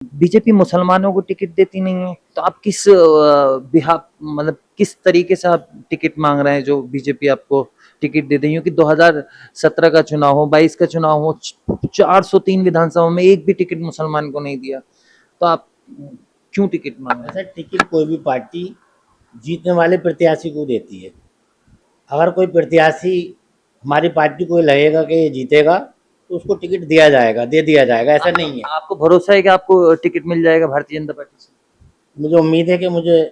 BJP मुसलमानों को ticket देती नहीं है, तो आप किस बिहाफ मतलब किस तरीके से आप टिकट मांग रहे हैं जो बीजेपी आपको टिकट दे दें? क्योंकि 2017 का चुनाव हो, 22 का चुनाव हो, 403 विधानसभा में एक भी टिकट मुसलमान को नहीं दिया, तो आप क्यों टिकट मांग रहे ऐसा टिकट कोई भी पार्टी जीतने वाले प्रत्याशी को देती है। अगर कोई प्रत्याशी हमारी पार्टी को लगेगा कि ये जीतेगा तो उसको टिकट दिया जाएगा, दे दिया जाएगा, ऐसा हैं? नहीं है। आपको भरोसा है कि आपको टिकट मिल जाएगा भारतीय जनता पार्टी से? मुझे उम्मीद है कि मुझे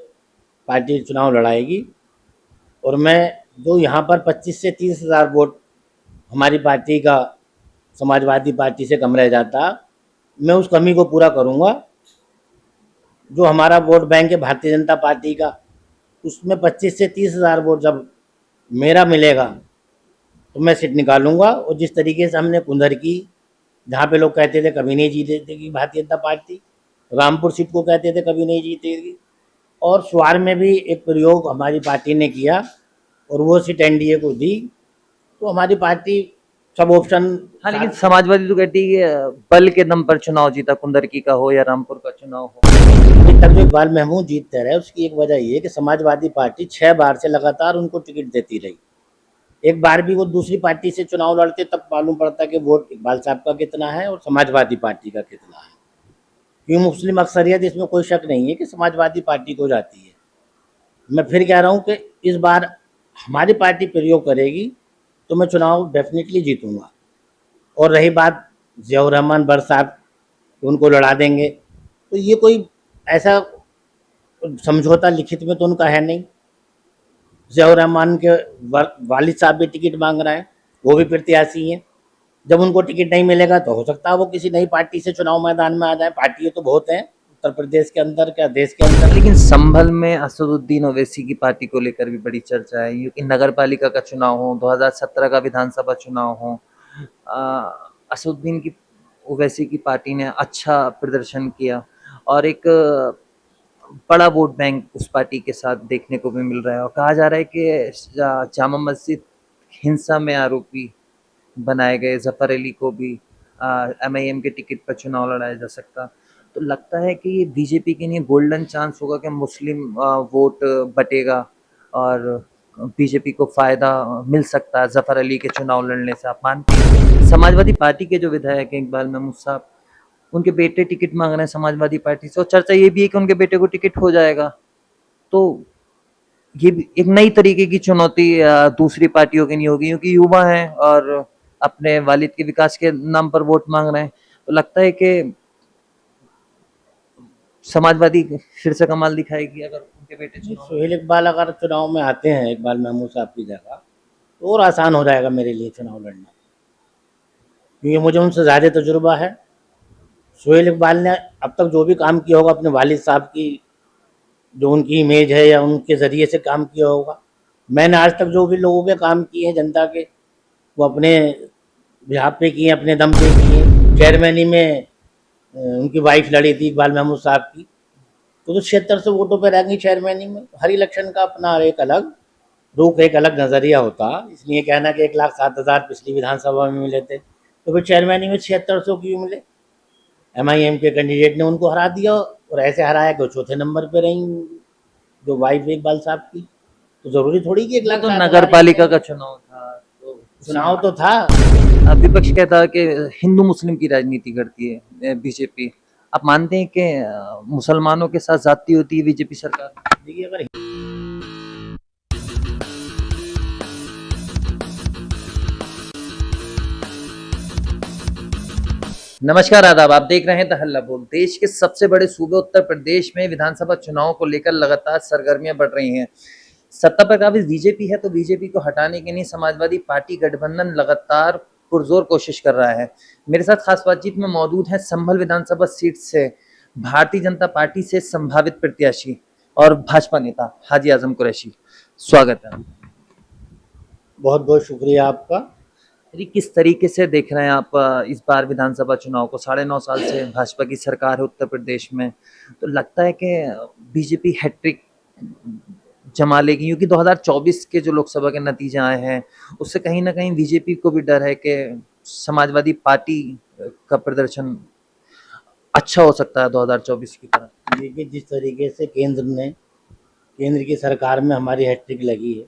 पार्टी चुनाव लड़ाएगी और मैं जो यहाँ पर 25 से 30 हज़ार वोट हमारी पार्टी का समाजवादी पार्टी से कम रह जाता, मैं उस कमी को पूरा करूँगा। जो हमारा वोट बैंक है भारतीय जनता पार्टी का, उसमें 25 से 30 हज़ार वोट जब मेरा मिलेगा तो मैं सीट निकालूंगा। और जिस तरीके से हमने कुंदर की, जहाँ पे लोग कहते थे कभी नहीं जीतेगी भारतीय जनता पार्टी, रामपुर सीट को कहते थे कभी नहीं जीतेगी, और स्वार में भी एक प्रयोग हमारी पार्टी ने किया और वो सीट एनडीए को दी। तो हमारी पार्टी सब ऑप्शन हाँ, लेकिन साथ। समाजवादी तो कहती है कि बल के दम पर चुनाव जीता, कुंदरकी का हो या रामपुर का चुनाव हो। अभी तक जो इकबाल महमूद जीतते रहे उसकी एक वजह ये है कि समाजवादी पार्टी 6 बार से लगातार उनको टिकट देती रही। एक बार भी वो दूसरी पार्टी से चुनाव लड़ते तब मालूम पड़ता कि वोट इकबाल साहब का कितना है और समाजवादी पार्टी का कितना है। क्यों मुस्लिम अक्सरियत, इसमें कोई शक नहीं है कि समाजवादी पार्टी को जाती है। मैं फिर कह रहा हूँ कि इस बार हमारी पार्टी प्रयोग करेगी तो मैं चुनाव डेफिनेटली जीतूंगा। और रही बात ज़ियाउर रहमान बर साहब, उनको लड़ा देंगे, तो ये कोई ऐसा समझौता लिखित में तो उनका है नहीं। ज़ियाउर रहमान के वालिद साहब भी टिकट मांग रहे हैं, वो भी प्रत्याशी हैं। जब उनको टिकट नहीं मिलेगा तो हो सकता है वो किसी नई पार्टी से चुनाव मैदान में आ जाए। पार्टियां तो बहुत हैं उत्तर प्रदेश के अंदर, क्या देश के अंदर। लेकिन संभल में असदुद्दीन ओवैसी की पार्टी को लेकर भी बड़ी चर्चा है, क्योंकि नगर पालिका का चुनाव हो, 2017 का विधानसभा चुनाव हो, असदुद्दीन की ओवैसी की पार्टी ने अच्छा प्रदर्शन किया और एक बड़ा वोट बैंक उस पार्टी के साथ देखने को भी मिल रहा है, और कहा जा रहा है कि जामा मस्जिद हिंसा में आरोपी बनाए गए जफर अली को भी एमआईएम के टिकट पर चुनाव लड़ाया जा सकता। तो लगता है कि ये बीजेपी के लिए गोल्डन चांस होगा कि मुस्लिम वोट बटेगा और बीजेपी को फायदा मिल सकता है जफर अली के चुनाव लड़ने से। आप मानते हैं समाजवादी पार्टी के जो विधायक हैं इकबाल महमूद साहब, उनके बेटे टिकट मांग रहे हैं समाजवादी पार्टी से, और चर्चा ये भी है कि उनके बेटे को टिकट हो जाएगा, तो ये एक नई तरीके की चुनौती दूसरी पार्टियों की नहीं होगी, क्योंकि युवा हैं और अपने वालिद के विकास के नाम पर वोट मांग रहे हैं। तो लगता है कि समाजवादी फिर से कमाल दिखाएगी अगर उनके बेटे चुनाव सुहेल इकबाल अगर चुनाव में आते हैं इकबाल महमूद साहब की जगह, तो और आसान हो जाएगा मेरे लिए चुनाव लड़ना, क्योंकि मुझे उनसे ज़्यादा तजुर्बा है। सुहेल इकबाल ने अब तक जो भी काम किया होगा अपने वालिद साहब की, जो उनकी इमेज है या उनके ज़रिए से काम किया होगा। मैंने आज तक जो भी लोगों के काम किए हैं जनता के, वो अपने बिहाफ पे किए, अपने दम पे किए। चेयरमैनी में उनकी वाइफ लड़ी थी इकबाल महमूद साहब की, तो 7600 वोटों पर रह गई चेयरमैनी में। हर इलेक्शन का अपना एक अलग रुख, एक अलग नज़रिया होता। इसलिए कहना कि 1,07,000 पिछली विधानसभा में मिले थे, तो फिर चेयरमैनी में 7600 क्यों मिले? एमआईएम के कैंडिडेट ने उनको हरा दिया और ऐसे हराया कि वो चौथे नंबर पे रही जो वाइफ इकबाल साहब की। तो ज़रूरी थोड़ी कि एक वो लाख तो सात नगर हज़ार पालिका का चुनाव था, तो चुनाव तो था। विपक्ष कहता है कि हिंदू मुस्लिम की राजनीति करती है बीजेपी। आप मानते हैं कि मुसलमानों के साथ जाती होती है बीजेपी सरकार? देखिए, अगर नमस्कार, आदाब। आप देख रहे हैं द हल्ला बोल। देश के सबसे बड़े सूबे उत्तर प्रदेश में विधानसभा चुनाव को लेकर लगातार सरगर्मियां बढ़ रही हैं। सत्ता पर काबिज बीजेपी है, तो बीजेपी को हटाने के लिए समाजवादी पार्टी गठबंधन लगातार पुरजोर कोशिश कर रहा है। मेरे साथ खास बातचीत में मौजूद है संभल विधानसभा सीट से भारतीय जनता पार्टी से संभावित प्रत्याशी और भाजपा नेता हाजी आजम कुरैशी। स्वागत है। बहुत बहुत शुक्रिया आपका। यदि किस तरीके से देख रहे हैं आप इस बार विधानसभा चुनाव को? 9.5 साल से भाजपा की सरकार है उत्तर प्रदेश में, तो लगता है कि बीजेपी हैट्रिक जमा लेगी, क्योंकि 2024 के जो लोकसभा के नतीजे आए हैं उससे कहीं ना कहीं बीजेपी को भी डर है कि समाजवादी पार्टी का प्रदर्शन अच्छा हो सकता है 2024 की तरह? देखिए, जिस तरीके से केंद्र की सरकार में हमारी हैट्रिक लगी है,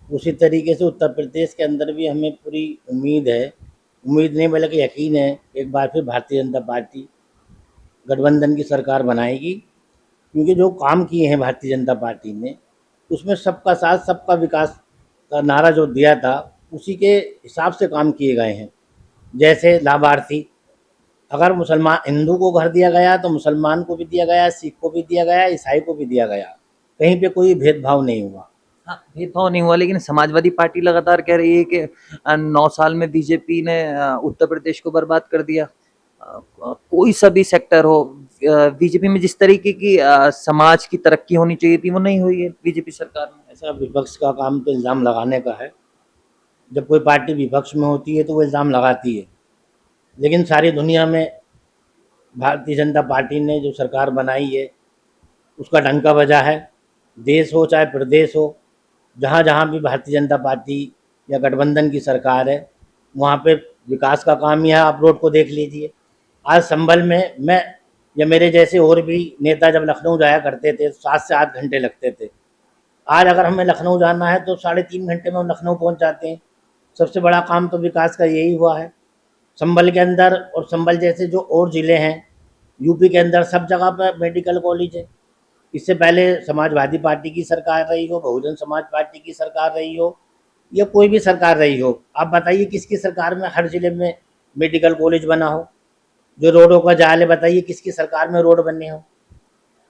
उसी तरीके से उत्तर प्रदेश के अंदर भी हमें पूरी उम्मीद है, उम्मीद नहीं बल्कि यकीन है, एक बार फिर भारतीय जनता पार्टी गठबंधन की सरकार बनाएगी। क्योंकि जो काम किए हैं भारतीय जनता पार्टी ने, उसमें सबका साथ सबका विकास का नारा जो दिया था, उसी के हिसाब से काम किए गए हैं। जैसे लाभार्थी, अगर मुसलमान हिंदू को घर दिया गया तो मुसलमान को भी दिया गया, सिख को भी दिया गया, ईसाई को भी दिया गया, कहीं पे कोई भेदभाव नहीं हुआ। हाँ, भेदभाव नहीं हुआ, लेकिन समाजवादी पार्टी लगातार कह रही है कि 9 साल में बीजेपी ने उत्तर प्रदेश को बर्बाद कर दिया। कोई सा भी सेक्टर हो, बीजेपी में जिस तरीके की समाज की तरक्की होनी चाहिए थी वो नहीं हुई है बीजेपी सरकार में। ऐसा विपक्ष का काम तो इल्ज़ाम लगाने का है। जब कोई पार्टी विपक्ष में होती है तो वो इल्ज़ाम लगाती है, लेकिन सारी दुनिया में भारतीय जनता पार्टी ने जो सरकार बनाई है उसका डंका बजा है। देश हो चाहे प्रदेश हो, जहाँ जहाँ भी भारतीय जनता पार्टी या गठबंधन की सरकार है, वहाँ पे विकास का काम ही है। आप रोड को देख लीजिए, आज संभल में मैं या मेरे जैसे और भी नेता जब लखनऊ जाया करते थे 7 से 8 घंटे लगते थे। आज अगर हमें लखनऊ जाना है तो 3.5 घंटे में हम लखनऊ पहुँच जाते हैं। सबसे बड़ा काम तो विकास का यही हुआ है। संभल के अंदर और संभल जैसे जो और ज़िले हैं, यूपी के अंदर सब जगह पर मेडिकल कॉलेज है। इससे पहले समाजवादी पार्टी की सरकार रही हो, बहुजन समाज पार्टी की सरकार रही हो, या कोई भी सरकार रही हो, आप बताइए किसकी सरकार में हर ज़िले में मेडिकल कॉलेज बना हो? जो रोडों का जाल है, बताइए किसकी सरकार में रोड बने हो?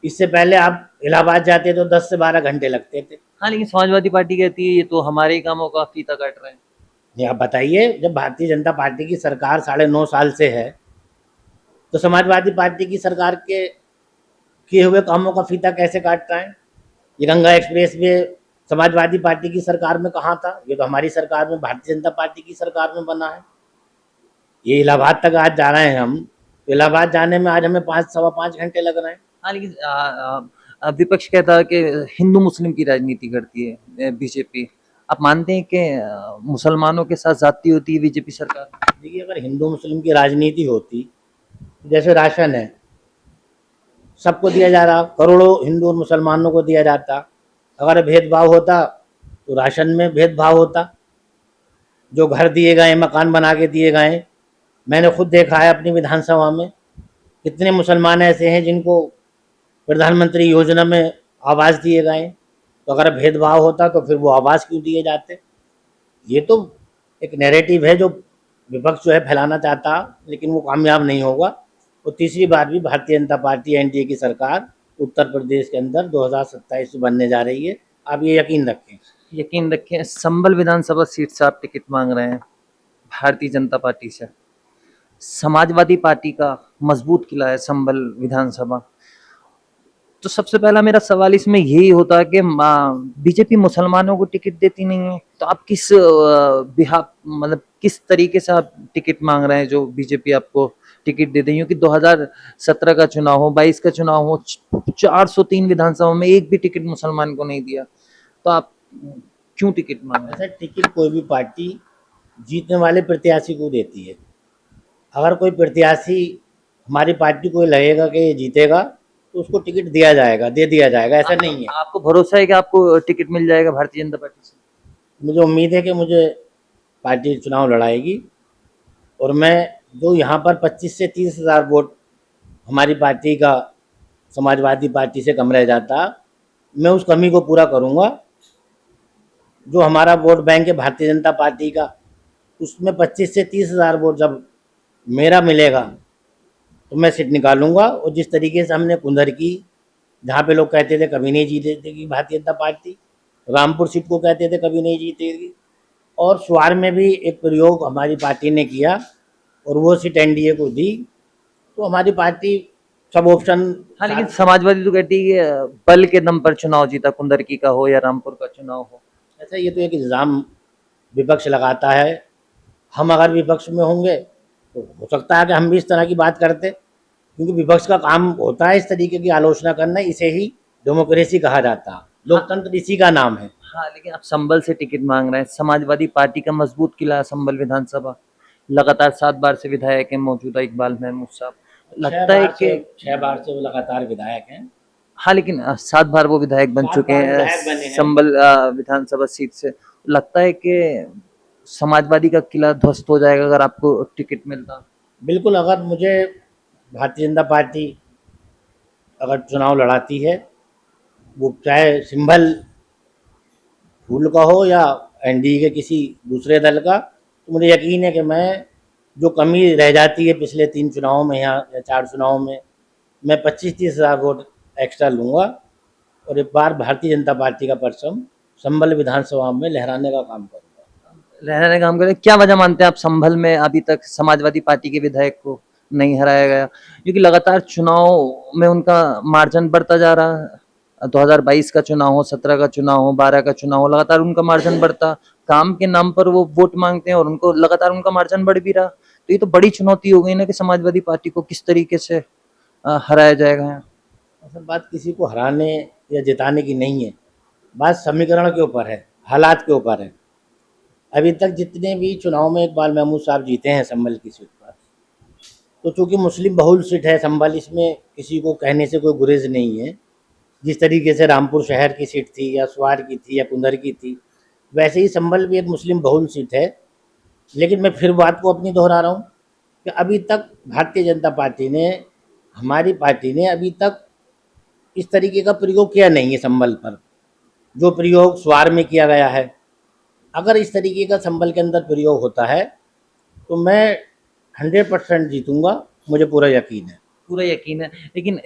इससे पहले आप इलाहाबाद जाते तो 10 से 12 घंटे लगते थे। हाँ, लेकिन समाजवादी पार्टी कहती है ये तो हमारे ही कामों का फीता काट रहे हैं। ये आप बताइए, जब भारतीय जनता पार्टी की सरकार 9.5 साल से है, तो समाजवादी पार्टी की सरकार के किए हुए कामों का फीता कैसे काट रहा है? ये Ganga express way Samajwadi party की सरकार में कहाँ था? ये तो हमारी सरकार में, भारतीय जनता पार्टी की सरकार में बना है। ये इलाहाबाद तक आज जा रहे हैं हम, तो इलाहाबाद जाने में आज हमें 5 सवा 5 घंटे लग रहे हैं। हाँ, लेकिन विपक्ष कहता है कि हिंदू मुस्लिम की राजनीति करती है बीजेपी। आप मानते हैं कि मुसलमानों के साथ जाती होती है बीजेपी सरकार? देखिए, अगर हिंदू मुस्लिम की राजनीति होती, जैसे राशन है, सबको दिया जा रहा, करोड़ों हिंदू और मुसलमानों को दिया जाता। अगर भेदभाव होता तो राशन में भेदभाव होता। जो घर दिए गए, मकान बना के दिए गए, मैंने खुद देखा है अपनी विधानसभा में, कितने मुसलमान ऐसे हैं जिनको प्रधानमंत्री योजना में आवास दिए गए। तो अगर भेदभाव होता तो फिर वो आवास क्यों दिए जाते? ये तो एक नैरेटिव है जो विपक्ष जो है फैलाना चाहता, लेकिन वो कामयाब नहीं होगा। और तीसरी बार भी भारतीय जनता पार्टी एनडीए की सरकार उत्तर प्रदेश के अंदर 2027 में बनने जा रही है, आप ये यकीन रखें। यकीन रखें, संभल विधानसभा सीट से आप टिकट मांग रहे हैं भारतीय जनता पार्टी से। समाजवादी पार्टी का मजबूत किला है संभल विधानसभा। तो सबसे पहला मेरा सवाल इसमें यही होता है कि बीजेपी मुसलमानों को टिकट देती नहीं है, तो आप किस मतलब किस तरीके से आप टिकट मांग रहे हैं जो बीजेपी आपको टिकट दे दें? क्योंकि 2017 का चुनाव हो, 22 का चुनाव हो, 403 विधानसभा में एक भी टिकट मुसलमान को नहीं दिया, तो आप क्यों टिकट मांग रहे हैं? ऐसा टिकट कोई भी पार्टी जीतने वाले प्रत्याशी को देती है। अगर कोई प्रत्याशी हमारी पार्टी को लगेगा कि ये जीतेगा तो उसको टिकट दिया जाएगा, दे दिया जाएगा, ऐसा नहीं है। आपको भरोसा है कि आपको टिकट मिल जाएगा भारतीय जनता पार्टी से? मुझे उम्मीद है कि मुझे पार्टी चुनाव लड़ाएगी, और मैं जो यहाँ पर 25 से 30 हज़ार वोट हमारी पार्टी का समाजवादी पार्टी से कम रह जाता, मैं उस कमी को पूरा करूँगा। जो हमारा वोट बैंक है भारतीय जनता पार्टी का, उसमें 25 से 30 हज़ार वोट जब मेरा मिलेगा तो मैं सीट निकालूंगा। और जिस तरीके से हमने कुंदर की, जहाँ पे लोग कहते थे कभी नहीं जीतेगी भारतीय जनता पार्टी, रामपुर सीट को कहते थे कभी नहीं जीतेगी, और स्वार में भी एक प्रयोग हमारी पार्टी ने किया और वो सीट एनडीए को दी, तो हमारी पार्टी सब ऑप्शन। हाँ, लेकिन समाजवादी तो कहती है कि बल के दम पर चुनाव जीता, कुंदरकी का हो या रामपुर का चुनाव हो। ऐसा ये तो एक इल्ज़ाम विपक्ष लगाता है। हम अगर विपक्ष में होंगे तो हो सकता है कि हम भी इस तरह की बात करते, क्योंकि विपक्ष का काम होता है इस तरीके की आलोचना करना। इसे ही डेमोक्रेसी कहा जाता है, लोकतंत्र इसी का नाम है। हाँ, लेकिन आप संभल से टिकट मांग रहे हैं। समाजवादी पार्टी का मजबूत किला है संभल विधानसभा। लगातार 7 बार से विधायक हैं मौजूदा इकबाल महमूद साहब। लगता है कि 6 बार से वो लगातार विधायक हैं। हाँ, लेकिन 7 बार वो विधायक बन 7 चुके बार हैं विधायक बने हैं। संभल विधानसभा सीट से। लगता है कि समाजवादी का किला ध्वस्त हो जाएगा अगर आपको टिकट मिलता। बिल्कुल, अगर मुझे भारतीय जनता पार्टी अगर चुनाव लड़ाती है, वो चाहे सिंबल फूल का हो या एनडीए के किसी दूसरे दल का, तो मुझे यकीन है कि मैं जो कमी रह जाती है पिछले 3 चुनावों में या 4 चुनावों में, मैं 25-30 हज़ार वोट एक्स्ट्रा लूँगा और एक बार भारतीय जनता पार्टी का परचम संभल विधानसभा में लहराने का काम करूँगा। रहने का काम करें, क्या वजह मानते हैं आप संभल में अभी तक समाजवादी पार्टी के विधायक को नहीं हराया गया? क्योंकि लगातार चुनाव में उनका मार्जिन बढ़ता जा रहा है। 2022 का चुनाव हो, 17 का चुनाव हो, 12 का चुनाव हो, लगातार उनका मार्जिन बढ़ता। काम के नाम पर वो वोट मांगते हैं और उनको लगातार उनका मार्जिन बढ़ भी रहा। तो ये तो बड़ी चुनौती हो गई ना कि समाजवादी पार्टी को किस तरीके से हराया जाएगा। असल बात किसी को हराने या जिताने की नहीं है, बात समीकरण के ऊपर है, हालात के ऊपर है। अभी तक जितने भी चुनाव में इकबाल महमूद साहब जीते हैं संभल की सीट पर, तो चूंकि मुस्लिम बहुल सीट है संभल, इसमें किसी को कहने से कोई गुरेज नहीं है। जिस तरीके से रामपुर शहर की सीट थी या स्वार की थी या कुंदर की थी, वैसे ही संभल भी एक मुस्लिम बहुल सीट है। लेकिन मैं फिर बात को अपनी दोहरा रहा हूँ कि अभी तक भारतीय जनता पार्टी ने, हमारी पार्टी ने अभी तक इस तरीके का प्रयोग किया नहीं है संभल पर, जो प्रयोग स्वार में किया गया है। अगर इस तरीके का संभल के अंदर प्रयोग होता है तो मैं 100% जीतूंगा, मुझे पूरा यकीन है। पूरा यकीन है, लेकिन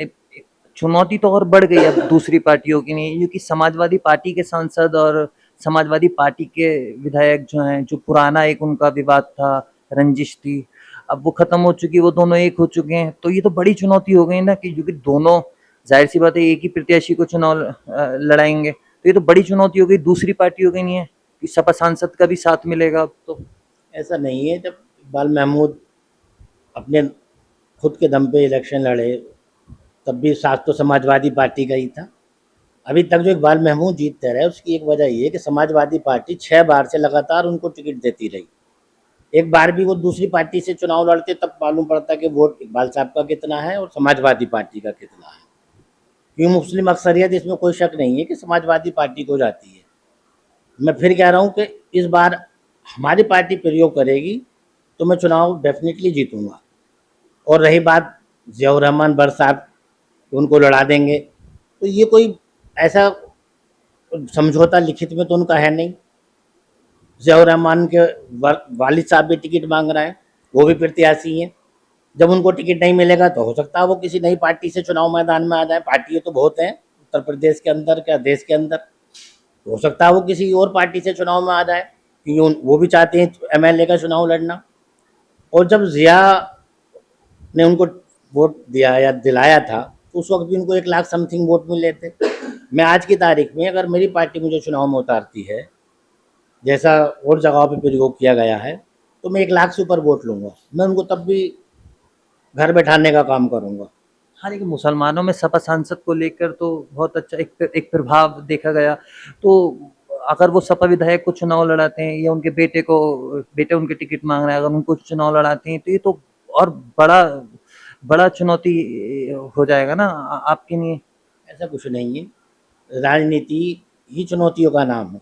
चुनौती तो और बढ़ गई अब दूसरी पार्टियों की नहीं, क्योंकि समाजवादी पार्टी के सांसद और समाजवादी पार्टी के विधायक जो हैं, जो पुराना एक उनका विवाद था, रंजिश थी, अब वो खत्म हो चुकी, वो दोनों एक हो चुके हैं। तो ये तो बड़ी चुनौती हो गई ना, कि क्योंकि दोनों जाहिर सी बात है एक ही प्रत्याशी को चुनाव लड़ाएंगे, तो ये तो बड़ी चुनौती हो गई दूसरी पार्टियों की नहीं है कि सपा सांसद का भी साथ मिलेगा अब तो। ऐसा नहीं है, जब इकबाल महमूद अपने खुद के दम पे इलेक्शन लड़े तब भी साथ तो समाजवादी पार्टी का ही था। अभी तक जो इकबाल महमूद जीतते रहे उसकी एक वजह ये है कि समाजवादी पार्टी 6 बार से लगातार उनको टिकट देती रही। एक बार भी वो दूसरी पार्टी से चुनाव लड़ते तब मालूम पड़ता कि वोट इकबाल साहब का कितना है और समाजवादी पार्टी का कितना है। क्यों मुस्लिम अक्सरियत, इसमें कोई शक नहीं है कि समाजवादी पार्टी को जाती है। मैं फिर कह रहा हूँ कि इस बार हमारी पार्टी प्रयोग करेगी तो मैं चुनाव डेफिनेटली जीतूंगा। और रही बात ज़ियाउर रहमान बर साहब, उनको लड़ा देंगे, तो ये कोई ऐसा समझौता लिखित में तो उनका है नहीं। ज़ियाउर रहमान के वालिद साहब भी टिकट मांग रहे हैं, वो भी प्रत्याशी हैं। जब उनको टिकट नहीं मिलेगा तो हो सकता है वो किसी नई पार्टी से चुनाव मैदान में आ जाए। पार्टियाँ तो बहुत हैं उत्तर प्रदेश के अंदर, क्या देश के अंदर, तो हो सकता है वो किसी और पार्टी से चुनाव में आ जाए, क्योंकि वो भी चाहते हैं एमएलए का चुनाव लड़ना। और जब ज़िया ने उनको वोट दिया या दिलाया था तो उस वक्त भी उनको 1 लाख समथिंग वोट मिले थे। मैं आज की तारीख में अगर मेरी पार्टी मुझे चुनाव में उतारती है, जैसा और जगहों पे प्रयोग किया गया है, तो मैं 1 लाख से ऊपर वोट लूँगा। मैं उनको तब भी घर बैठाने का काम करूँगा। हाँ, लेकिन मुसलमानों में सपा सांसद को लेकर तो बहुत अच्छा एक प्रभाव देखा गया। तो अगर वो सपा विधायक को चुनाव लड़ाते हैं या उनके बेटे उनके टिकट मांग रहे हैं, अगर उनको चुनाव लड़ाते हैं, तो ये तो और बड़ा चुनौती हो जाएगा ना आपके लिए। ऐसा कुछ नहीं है, राजनीति ही चुनौतियों का नाम है।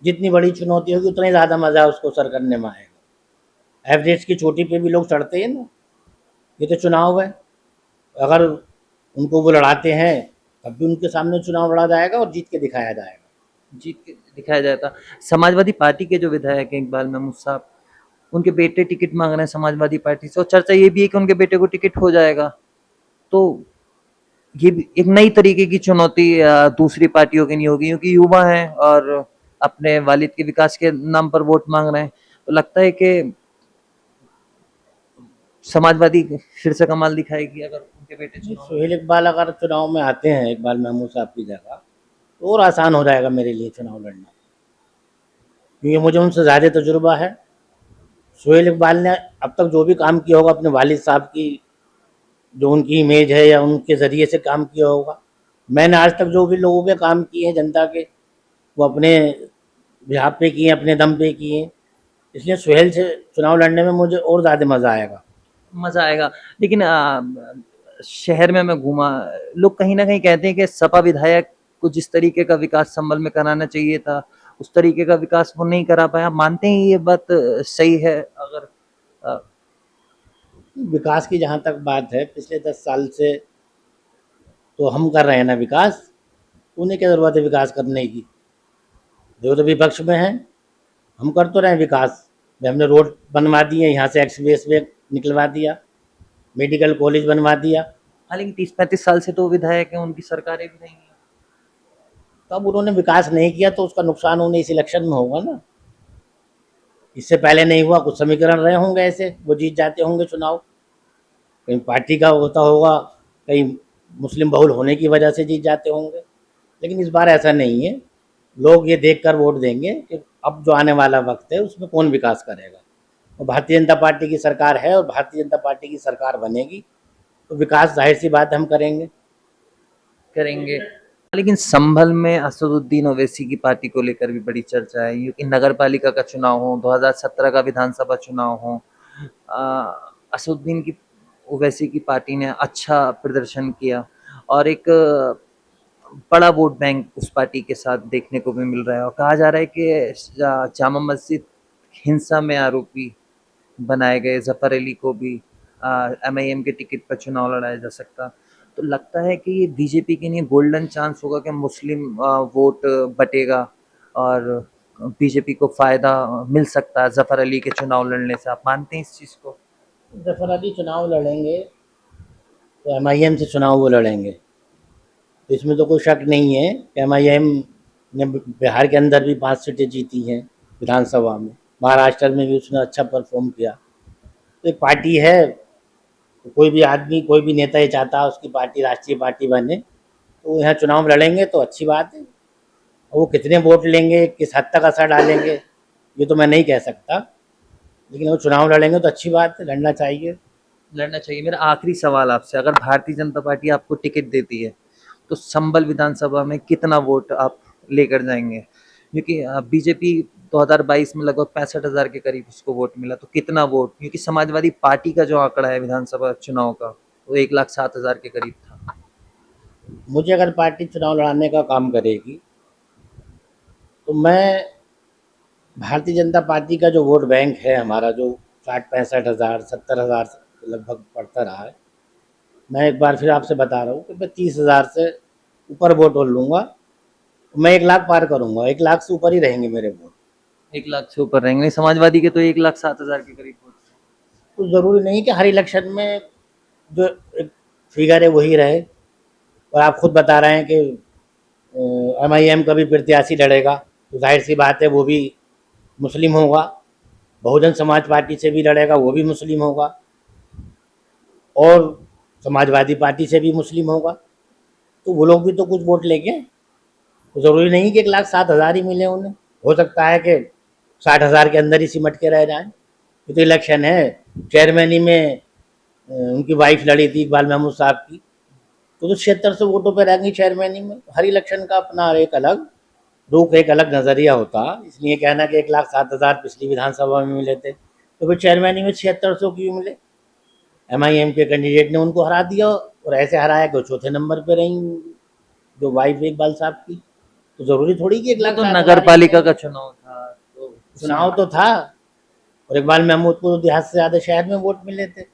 जितनी बड़ी चुनौती होगी उतना ही ज़्यादा मज़ा उसको सर करने में आएगा। एवरेस्ट की चोटी पे भी लोग चढ़ते हैं ना, ये तो चुनाव है। अगर उनको वो लड़ाते हैं तब भी उनके सामने चुनाव लड़ा जाएगा और जीत के दिखाया जाएगा। जीत के दिखाया जाता। समाजवादी पार्टी के जो विधायक हैं इकबाल महमूद साहब, उनके बेटे टिकट मांग रहे हैं समाजवादी पार्टी से, और चर्चा ये भी है कि उनके बेटे को टिकट हो जाएगा। तो ये भी एक नई तरीके की चुनौती दूसरी पार्टियों की नहीं होगी, क्योंकि युवा हैं और अपने वालिद के विकास के नाम पर वोट मांग रहे हैं। तो लगता है कि समाजवादी फिर से कमाल दिखाएगी अगर उनके बेटे चुनाव। सोहेल इकबाल अगर चुनाव में आते हैं इकबाल महमूद साहब की जगह, तो और आसान हो जाएगा मेरे लिए चुनाव लड़ना, क्योंकि मुझे उनसे ज़्यादा तजुर्बा है। सोहेल इकबाल ने अब तक जो भी काम किया होगा अपने वालिद साहब की जो उनकी इमेज है या उनके ज़रिए से काम किया होगा। मैंने आज तक जो भी लोगों के काम किए हैं जनता के, वो अपने बिहाफ पे किए, अपने दम पे किए। इसलिए सोहेल से चुनाव लड़ने में मुझे और ज़्यादा मज़ा आएगा। मज़ा आएगा। लेकिन शहर में मैं घूमा, लोग कहीं न कहीं कहते हैं कि सपा विधायक को जिस तरीके का विकास संभल में कराना चाहिए था, उस तरीके का विकास वो नहीं करा पाया। मानते हैं ये बात सही है? अगर अ, विकास की जहाँ तक बात है, पिछले 10 साल से तो हम कर रहे हैं ना विकास, उन्हें क्या ज़रूरत है विकास करने की? जो तो विपक्ष में हैं, हम कर तो रहे हैं विकास। हमने रोड बनवा दिए, यहाँ से एक्सप्रेस वे निकलवा दिया, मेडिकल कॉलेज बनवा दिया। हाँ, लेकिन 30-35 साल से तो वो विधायक हैं, उनकी सरकारें भी रही हैं। तो अब उन्होंने विकास नहीं किया तो उसका नुकसान उन्हें इस इलेक्शन में होगा ना। इससे पहले नहीं हुआ, कुछ समीकरण रहे होंगे ऐसे, वो जीत जाते होंगे चुनाव। कहीं पार्टी का होता होगा, कहीं मुस्लिम बहुल होने की वजह से जीत जाते होंगे। लेकिन इस बार ऐसा नहीं है। लोग ये देखकर वोट देंगे कि अब जो आने वाला वक्त है उसमें कौन विकास करेगा। और भारतीय जनता पार्टी की सरकार है और भारतीय जनता पार्टी की सरकार बनेगी तो विकास जाहिर सी बात है हम करेंगे। करेंगे। लेकिन संभल में असदुद्दीन ओवैसी की पार्टी को लेकर भी बड़ी चर्चा है, क्योंकि नगर पालिका का चुनाव हो, 2017 का विधानसभा चुनाव हो, असदुद्दीन की ओवैसी की पार्टी ने अच्छा प्रदर्शन किया और एक बड़ा वोट बैंक उस पार्टी के साथ देखने को भी मिल रहा है, और कहा जा रहा है कि जामा मस्जिद हिंसा में आरोपी बनाए गए जफर अली को भी एमआईएम के टिकट पर चुनाव लड़ाया जा सकता। तो लगता है कि ये बीजेपी के लिए गोल्डन चांस होगा कि मुस्लिम वोट बटेगा और बीजेपी को फायदा मिल सकता है जफर अली के चुनाव लड़ने से। आप मानते हैं इस चीज़ को? जफर अली चुनाव लड़ेंगे तो एमआईएम से चुनाव वो लड़ेंगे, तो इसमें तो कोई शक नहीं है कि एमआईएम ने बिहार के अंदर भी 5 सीटें जीती हैं विधानसभा में, महाराष्ट्र में भी उसने अच्छा परफॉर्म किया। तो एक पार्टी है, तो कोई भी आदमी कोई भी नेता ये चाहता है उसकी पार्टी राष्ट्रीय पार्टी बने, तो यहाँ चुनाव लड़ेंगे तो अच्छी बात है। और वो कितने वोट लेंगे, किस हद तक असर डालेंगे, ये तो मैं नहीं कह सकता। लेकिन वो चुनाव लड़ेंगे तो अच्छी बात है, लड़ना चाहिए। लड़ना चाहिए। मेरा आखिरी सवाल आपसे, अगर भारतीय जनता पार्टी आपको टिकट देती है तो संभल विधानसभा में कितना वोट आप लेकर जाएंगे? क्योंकि बीजेपी 2022 में लगभग 65,000 के करीब उसको वोट मिला, तो कितना वोट, क्योंकि समाजवादी पार्टी का जो आंकड़ा है विधानसभा चुनाव का वो 1,07,000 के करीब था। मुझे अगर पार्टी चुनाव लड़ाने का काम करेगी तो मैं भारतीय जनता पार्टी का जो वोट बैंक है हमारा, जो 60-65,000 70,000 लगभग पड़ता रहा है, मैं एक बार फिर आपसे बता रहा हूँ कि मैं 30,000 से ऊपर वोट और लूँगा। मैं 1 लाख पार करूँगा, 1 लाख से ऊपर ही रहेंगे मेरे वोट। 1 लाख से ऊपर रहेंगे? नहीं, समाजवादी के तो 1,07,000 के करीब वोट थे। तो ज़रूरी नहीं कि हर इलेक्शन में जो एक फिगर है वही रहे। और आप खुद बता रहे हैं कि एमआईएम का भी प्रत्याशी लड़ेगा, तो जाहिर सी बात है वो भी मुस्लिम होगा। बहुजन समाज पार्टी से भी लड़ेगा, वो भी मुस्लिम होगा। और समाजवादी पार्टी से भी मुस्लिम होगा, तो वो लोग भी तो कुछ वोट लेंगे। तो ज़रूरी नहीं कि 1,07,000 ही मिले उन्हें। हो सकता है कि 60,000 के अंदर ही सिमट के रह जाएं। ये तो इलेक्शन है। चेयरमैनी में उनकी वाइफ लड़ी थी इकबाल महमूद साहब की, तो 7600 वोटों पर रहेंगी चेयरमैनी में। हर इलेक्शन का अपना एक अलग रुख, एक अलग नज़रिया होता। इसलिए कहना कि 1,07,000 पिछली विधानसभा में मिले थे, तो फिर चेयरमैनी में 7600 क्यों मिले? एमआईएम के कैंडिडेट ने उनको हरा दिया, और ऐसे हराया कि वो चौथे नंबर पे रही जो वाइफ इकबाल साहब की। तो ज़रूरी थोड़ी कि एक वो लाख तो सात नगर हज़ार ही पालिका मिलेंगे। का चुनाव था, तो चुनाव तो था, और इकबाल महमूद को तो देहात से ज़्यादा शहर में वोट मिले थे।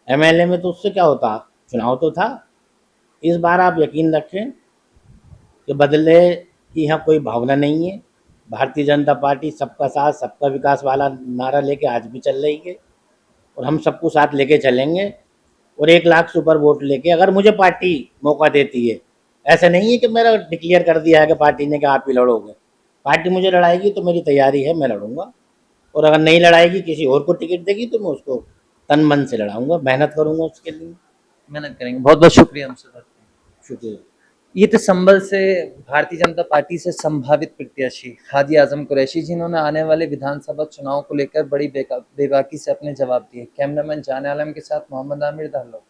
एमएलए में तो उससे क्या होता, चुनाव तो था। इस बार आप यकीन रखें कि बदले की यहाँ कोई भावना नहीं है। भारतीय जनता पार्टी सबका साथ सबका विकास वाला नारा लेके आज भी चल रही है, और हम सबको साथ लेके चलेंगे। और 1 लाख से ऊपर वोट लेके अगर मुझे पार्टी मौका देती है, ऐसा नहीं है कि मेरा डिक्लेयर कर दिया है कि पार्टी ने कि आप ही लड़ोगे। पार्टी मुझे लड़ाएगी तो मेरी तैयारी है, मैं लड़ूंगा। और अगर नहीं लड़ाएगी, किसी और को टिकट देगी, तो मैं उसको तन मन से लड़ाऊंगा, मेहनत करूंगा उसके लिए। मेहनत करेंगे। बहुत बहुत शुक्रिया हमसे बात करने का। शुक्रिया। ये तो संभल से भारतीय जनता पार्टी से संभावित प्रत्याशी हादी आजम कुरैशी, जिन्होंने आने वाले विधानसभा चुनाव को लेकर बड़ी बेबाकी से अपने जवाब दिए। कैमरामैन जान आलम के साथ मोहम्मद आमिर दाहलो।